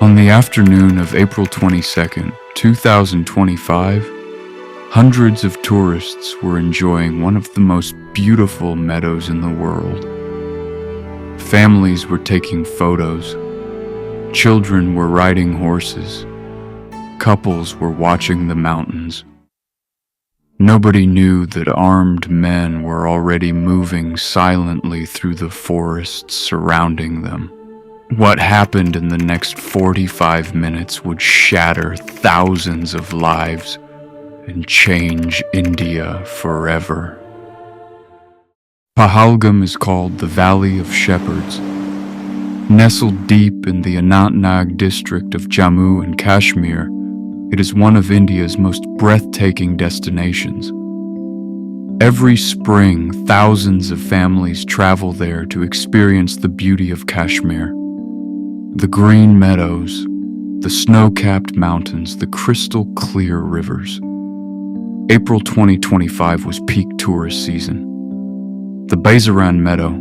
On the afternoon of April 22nd, 2025, hundreds of tourists were enjoying one of the most beautiful meadows in the world. Families were taking photos. Children were riding horses. Couples were watching the mountains. Nobody knew that armed men were already moving silently through the forests surrounding them. What happened in the next 45 minutes would shatter thousands of lives and change India forever. Pahalgam is called the Valley of Shepherds. Nestled deep in the Anantnag district of Jammu and Kashmir, it is one of India's most breathtaking destinations. Every spring, thousands of families travel there to experience the beauty of Kashmir. The green meadows, the snow-capped mountains, the crystal-clear rivers. April 2025 was peak tourist season. The Baisaran Meadow,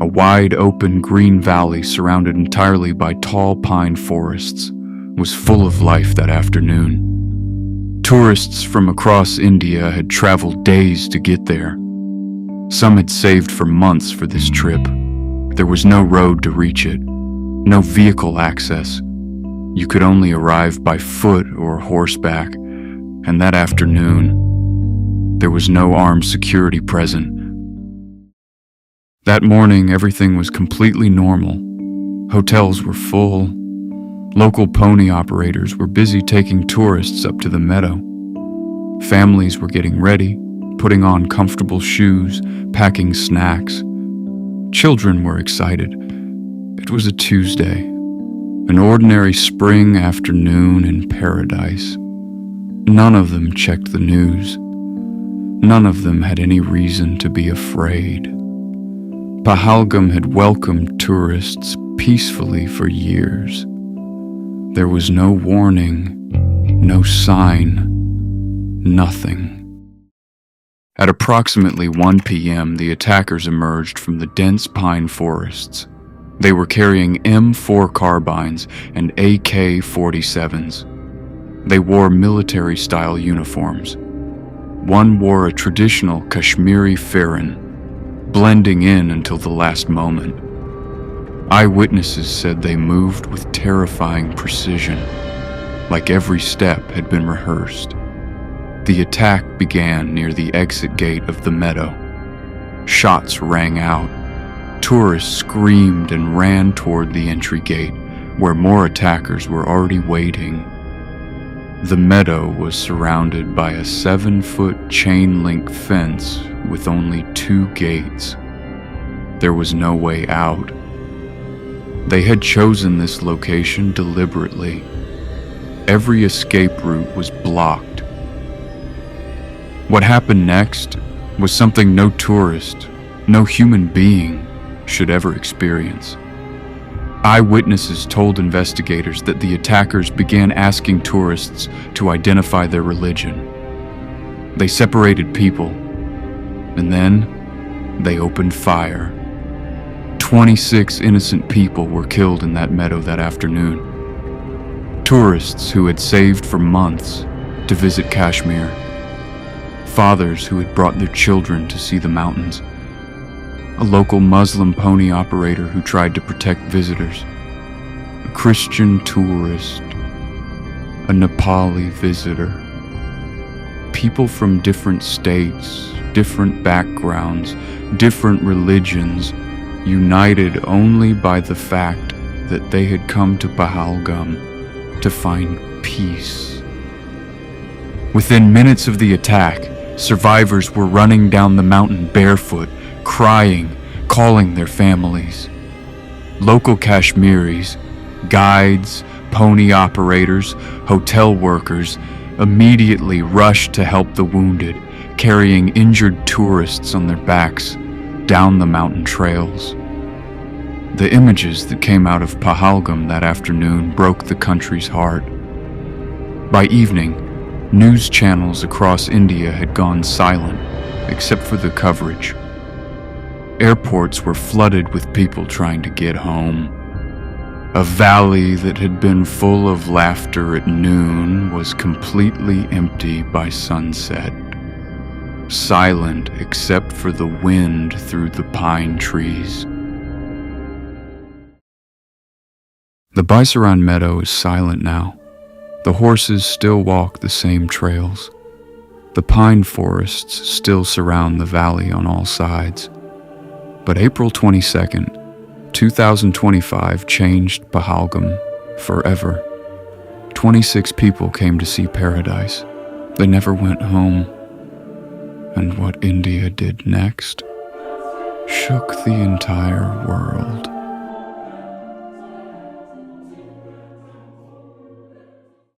a wide open green valley surrounded entirely by tall pine forests, was full of life that afternoon. Tourists from across India had traveled days to get there. Some had saved for months for this trip. There was no road to reach it, no vehicle access. You could only arrive by foot or horseback, and that afternoon, there was no armed security present. That morning, everything was completely normal. Hotels were full. Local pony operators were busy taking tourists up to the meadow. Families were getting ready, putting on comfortable shoes, packing snacks. Children were excited. It was a Tuesday, an ordinary spring afternoon in paradise. None of them checked the news. None of them had any reason to be afraid. Pahalgam had welcomed tourists peacefully for years. There was no warning, no sign, nothing. At approximately 1 p.m., the attackers emerged from the dense pine forests. They were carrying M4 carbines and AK-47s. They wore military-style uniforms. One wore a traditional Kashmiri farran, blending in until the last moment. Eyewitnesses said they moved with terrifying precision, like every step had been rehearsed. The attack began near the exit gate of the meadow. Shots rang out. Tourists screamed and ran toward the entry gate, where more attackers were already waiting. The meadow was surrounded by a 7-foot chain-link fence with only 2 gates. There was no way out. They had chosen this location deliberately. Every escape route was blocked. What happened next was something no tourist, no human being should ever experience. Eyewitnesses told investigators that the attackers began asking tourists to identify their religion. They separated people, and then they opened fire. 26 innocent people were killed in that meadow that afternoon. Tourists who had saved for months to visit Kashmir. Fathers who had brought their children to see the mountains. A local Muslim pony operator who tried to protect visitors. A Christian tourist. A Nepali visitor. People from different states, different backgrounds, different religions, united only by the fact that they had come to Pahalgam to find peace. Within minutes of the attack, survivors were running down the mountain barefoot, crying, calling their families. Local Kashmiris, guides, pony operators, hotel workers immediately rushed to help the wounded, carrying injured tourists on their backs down the mountain trails. The images that came out of Pahalgam that afternoon broke the country's heart. By evening, news channels across India had gone silent, except for the coverage. Airports were flooded with people trying to get home. A valley that had been full of laughter at noon was completely empty by sunset, silent except for the wind through the pine trees. The Baisaran Meadow is silent now. The horses still walk the same trails. The pine forests still surround the valley on all sides. But April 22nd, 2025 changed Pahalgam forever. 26 people came to see paradise. They never went home. And what India did next shook the entire world.